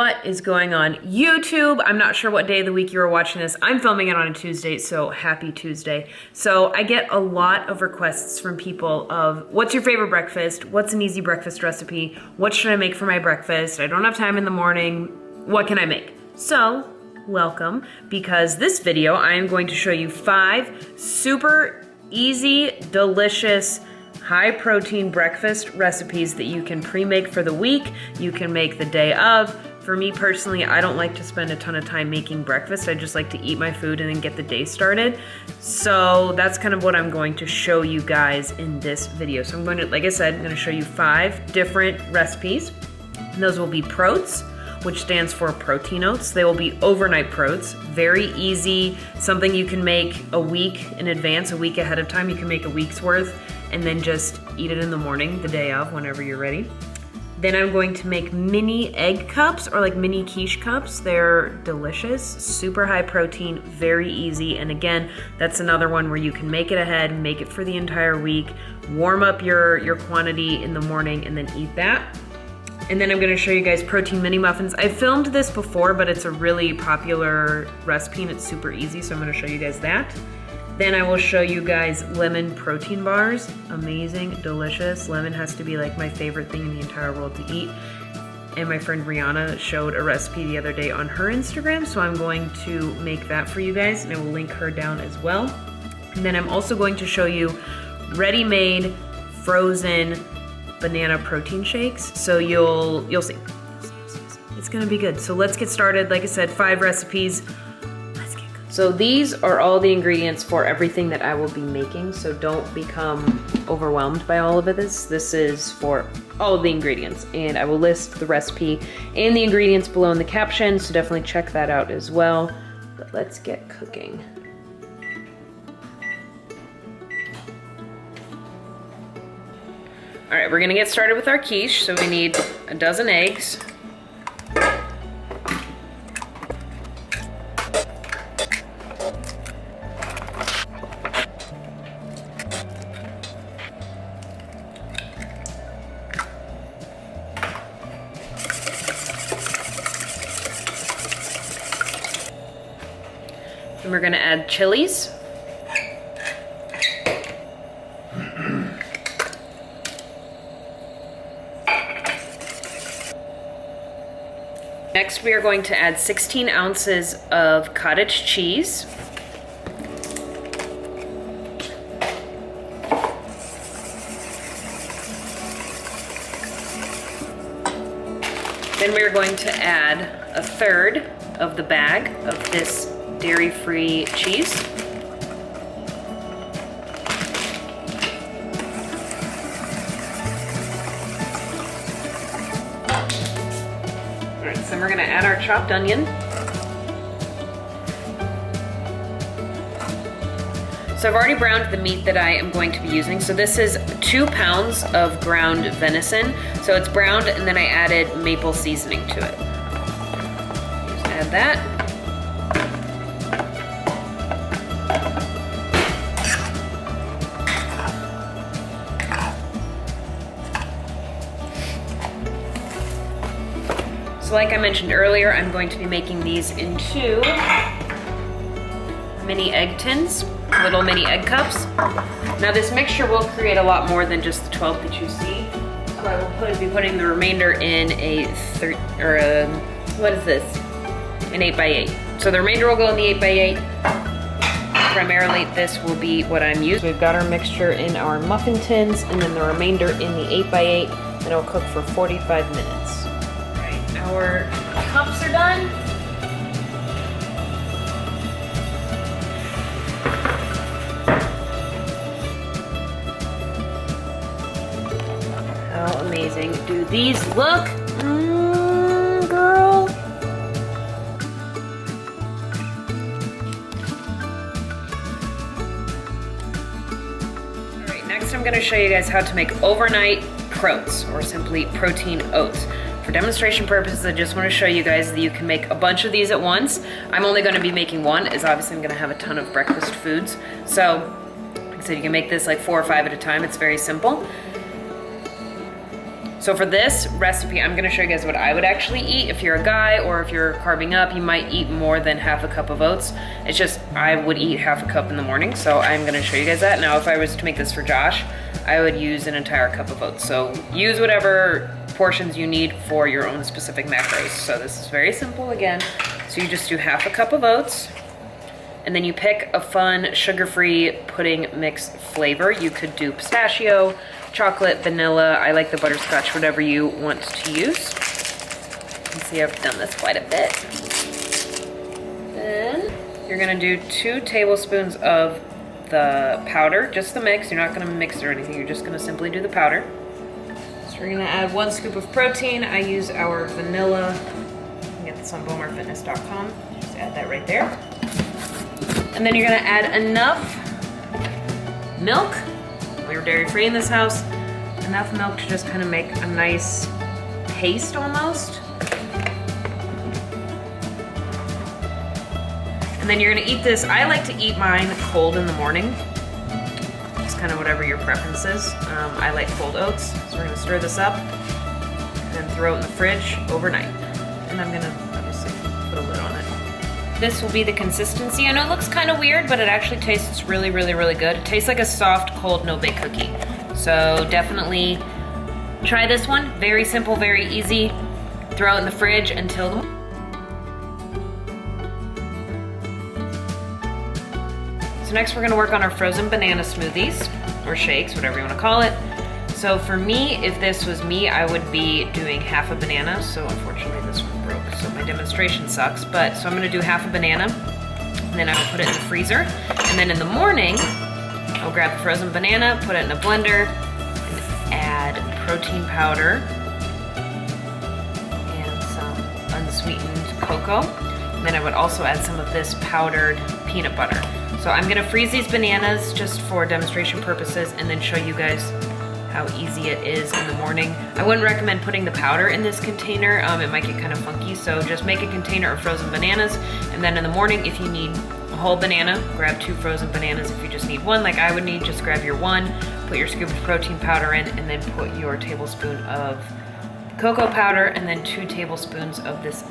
What is going on YouTube? I'm not sure what day of the week you're watching this. I'm filming it on a Tuesday, so happy Tuesday. So I get a lot of requests from people of what's your favorite breakfast? What's an easy breakfast recipe? What should I make for my breakfast? I don't have time in the morning. What can I make? So welcome, because this video I am going to show you 5 super easy, delicious, high protein breakfast recipes that you can pre-make for the week. You can make the day of. For me personally, I don't like to spend a ton of time making breakfast. I just like to eat my food and then get the day started. So that's kind of what I'm going to show you guys in this video. So I'm going to, like I said, I'm going to show you 5 different recipes. And those will be PROTS, which stands for protein oats. They will be overnight PROTS. Very easy, something you can make a week in advance, a week ahead of time. You can make a week's worth and then just eat it in the morning, the day of, whenever you're ready. Then I'm going to make mini egg cups, or like mini quiche cups. They're delicious, super high protein, very easy. And again, that's another one where you can make it ahead, make it for the entire week, warm up your quantity in the morning and then eat that. And then I'm gonna show you guys protein mini muffins. I filmed this before, but it's a really popular recipe and it's super easy, so I'm gonna show you guys that. Then I will show you guys lemon protein bars. Amazing, delicious. Lemon has to be like my favorite thing in the entire world to eat. And my friend Rihanna showed a recipe the other day on her Instagram, so I'm going to make that for you guys, and I will link her down as well. And then I'm also going to show you ready-made frozen banana protein shakes. So you'll see. It's gonna be good. So let's get started. Like I said, 5 recipes. So these are all the ingredients for everything that I will be making, so don't become overwhelmed by all of this. This is for all of the ingredients, and I will list the recipe and the ingredients below in the caption, so definitely check that out as well. But let's get cooking. All right, we're gonna get started with our quiche. So we need a dozen eggs. And we're gonna add chilies. Next, we are going to add 16 ounces of cottage cheese. Then we are going to add a third of the bag of this dairy-free cheese. All right, so we're gonna add our chopped onion. So I've already browned the meat that I am going to be using. So this is 2 pounds of ground venison. So it's browned, and then I added maple seasoning to it. Just add that. So like I mentioned earlier, I'm going to be making these into mini egg tins, little mini egg cups. Now this mixture will create a lot more than just the 12 that you see. So I will be putting the remainder in what is this? An 8x8. So the remainder will go in the 8x8. Primarily this will be what I'm using. We've got our mixture in our muffin tins and then the remainder in the 8x8, and it'll cook for 45 minutes. Our cups are done. How amazing do these look? Girl. All right, next I'm going to show you guys how to make overnight PROTS, or simply protein oats. For demonstration purposes, I just want to show you guys that you can make a bunch of these at once. I'm only going to be making one, as obviously I'm going to have a ton of breakfast foods. So, like I said, you can make this like 4 or 5 at a time. It's very simple. So for this recipe, I'm gonna show you guys what I would actually eat. If you're a guy or if you're carbing up, you might eat more than half a cup of oats. It's just, I would eat half a cup in the morning, so I'm gonna show you guys that. Now, if I was to make this for Josh, I would use an entire cup of oats. So use whatever portions you need for your own specific macros. So this is very simple again. So you just do half a cup of oats, and then you pick a fun sugar-free pudding mix flavor. You could do pistachio, chocolate, vanilla. I like the butterscotch, whatever you want to use. You can see I've done this quite a bit. Then you're gonna do 2 tablespoons of the powder, just the mix. You're not gonna mix it or anything. You're just gonna simply do the powder. So we're gonna add 1 scoop of protein. I use our vanilla. You can get this on BomarFitness.com. Just add that right there. And then you're gonna add enough milk. We're dairy-free in this house. Enough milk to just kind of make a nice paste almost. And then you're gonna eat this. I like to eat mine cold in the morning. Just kind of whatever your preference is. I like cold oats. So we're gonna stir this up and then throw it in the fridge overnight. And I'm gonna obviously put a lid on it. This will be the consistency. I know it looks kind of weird, but it actually tastes really, really, really good. It tastes like a soft, cold, no-bake cookie. So definitely try this one. Very simple, very easy. Throw it in the fridge until the So next we're gonna work on our frozen banana smoothies, or shakes, whatever you wanna call it. So for me, if this was me, I would be doing half a banana. So unfortunately this one broke, so my demonstration sucks. But so I'm gonna do half a banana, and then I will put it in the freezer. And then in the morning, I'll grab the frozen banana, put it in a blender, and add protein powder and some unsweetened cocoa. And then I would also add some of this powdered peanut butter. So I'm gonna freeze these bananas just for demonstration purposes and then show you guys how easy it is in the morning. I wouldn't recommend putting the powder in this container. It might get kind of funky, so just make a container of frozen bananas, and then in the morning, if you need a whole banana, grab 2 frozen bananas. If you just need 1, like I would need, just grab your 1, put your scoop of protein powder in, and then put your tablespoon of cocoa powder, and then 2 tablespoons of this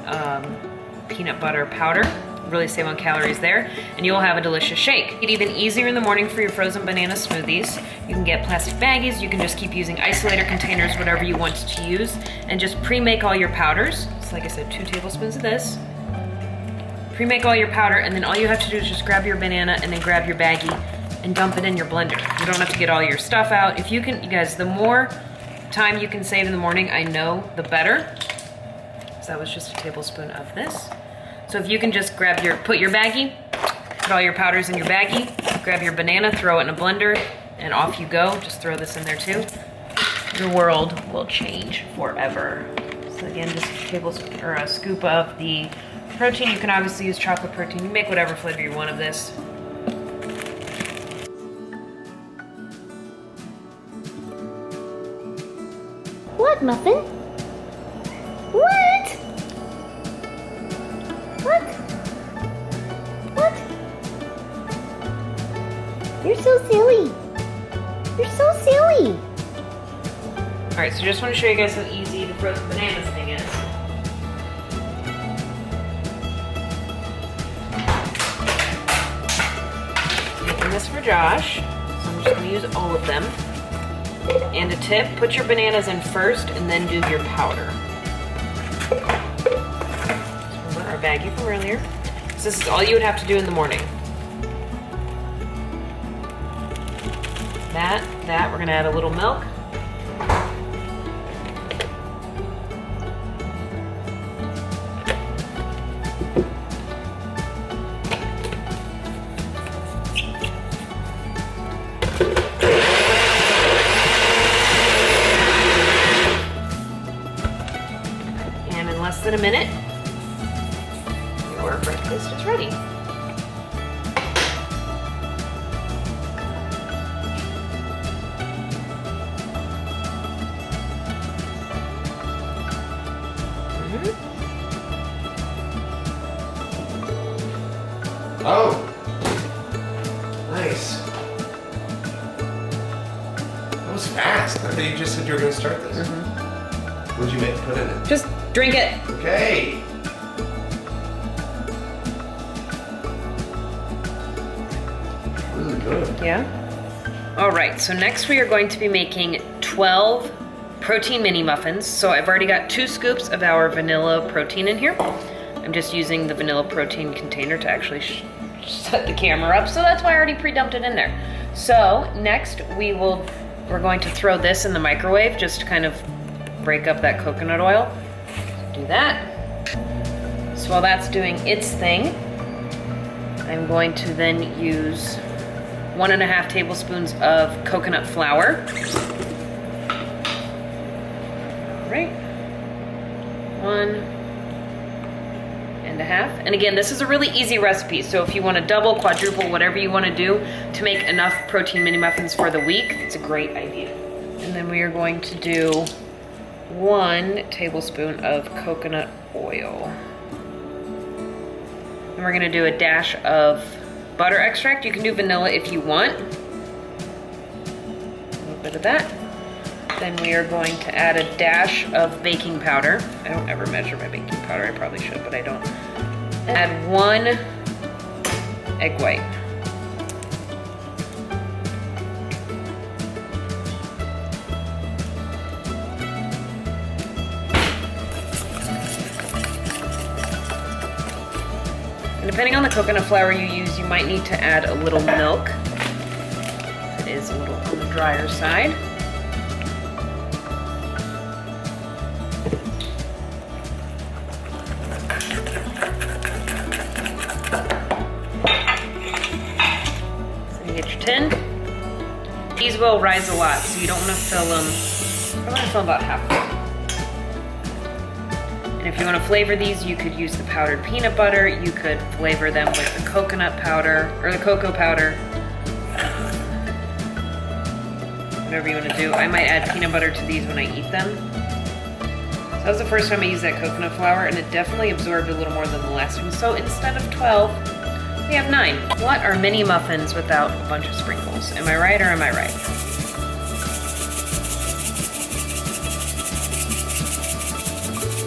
peanut butter powder. Really save on calories there, and you will have a delicious shake. It's even easier in the morning for your frozen banana smoothies. You can get plastic baggies, you can just keep using isolator containers, whatever you want to use, and just pre-make all your powders. So like I said, 2 tablespoons of this. Pre-make all your powder, and then all you have to do is just grab your banana and then grab your baggie and dump it in your blender. You don't have to get all your stuff out. If you can, you guys, the more time you can save in the morning, I know, the better. So that was just a tablespoon of this. So if you can just grab put your baggie, put all your powders in your baggie, grab your banana, throw it in a blender, and off you go. Just throw this in there too. Your world will change forever. So again, just a tablespoon or a scoop of the protein. You can obviously use chocolate protein. You make whatever flavor you want of this. What, Muffin? What? What? What? You're so silly. You're so silly. All right, so just want to show you guys how easy the frozen bananas thing is. Making this for Josh, so I'm just going to use all of them. And a tip, put your bananas in first and then do your powder. Our baggie from earlier. So this is all you would have to do in the morning. We're gonna add a little milk. And in less than a minute, your breakfast is ready. Oh, nice. That was fast. I thought you just said you were going to start this. What'd you put in it? Just drink it. Okay. Really good. Yeah. All right, so next we are going to be making 12 protein mini muffins. So I've already got 2 scoops of our vanilla protein in here. I'm just using the vanilla protein container to actually set the camera up, so that's why I already pre-dumped it in there. So next we're going to throw this in the microwave just to kind of break up that coconut oil. Do that. So while that's doing its thing, I'm going to then use 1.5 tablespoons of coconut flour. All right, 1.5. And again, this is a really easy recipe, so if you want to double, quadruple, whatever you want to do to make enough protein mini muffins for the week, it's a great idea. And then we are going to do 1 tablespoon of coconut oil. And we're going to do a dash of butter extract. You can do vanilla if you want. A little bit of that. Then we are going to add a dash of baking powder. I don't ever measure my baking powder. I probably should, but I don't. Add 1 egg white. And depending on the coconut flour you use, you might need to add a little milk. It is a little on the drier side. Get your tin. These will rise a lot, so you don't want to fill them. I want to fill about half of them. And if you want to flavor these, you could use the powdered peanut butter. You could flavor them with the coconut powder or the cocoa powder. Whatever you want to do. I might add peanut butter to these when I eat them. So that was the first time I used that coconut flour, and it definitely absorbed a little more than the last one. So instead of 12, we have 9. What are mini muffins without a bunch of sprinkles? Am I right or am I right?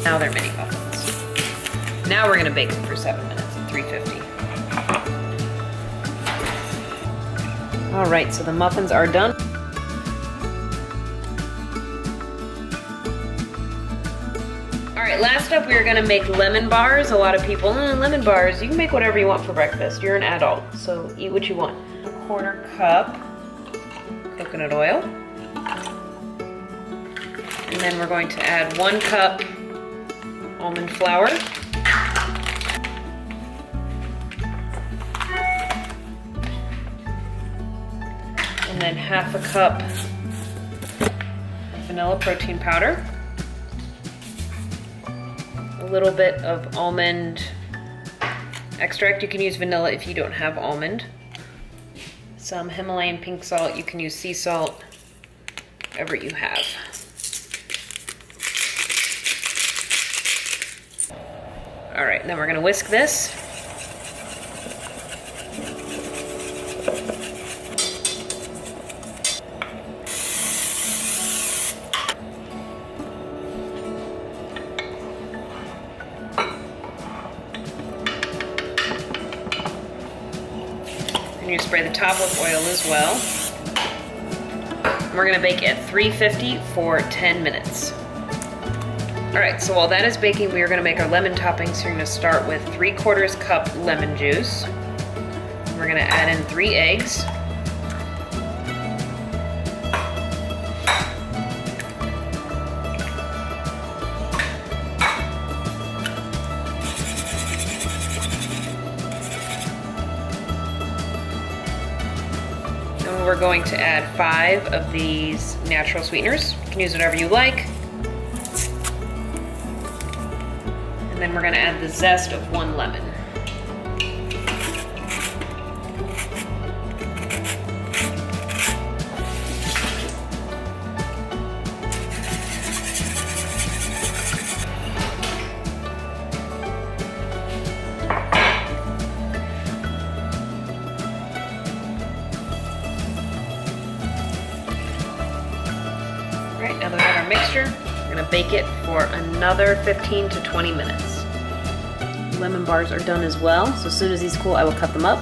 Now they're mini muffins. Now we're gonna bake them for 7 minutes at 350. All right, so the muffins are done. All right, last up we are gonna make lemon bars. A lot of people, lemon bars, you can make whatever you want for breakfast. You're an adult, so eat what you want. 1/4 cup coconut oil. And then we're going to add 1 cup almond flour. And then 1/2 cup vanilla protein powder. A little bit of almond extract. You can use vanilla if you don't have almond. Some Himalayan pink salt. You can use sea salt, whatever you have. All right, then we're gonna whisk this. And you spray the top with oil as well. And we're gonna bake at 350 for 10 minutes. All right, so while that is baking, we are gonna make our lemon toppings. So you're gonna start with 3/4 cup lemon juice. We're gonna add in 3 eggs. And we're going to add 5 of these natural sweeteners. You can use whatever you like. And then we're gonna add the zest of 1 lemon. All right, now that we have our mixture, we're Gonna bake it for another 15 to 20 minutes. Lemon bars are done as well, so as soon as these cool, I will cut them up.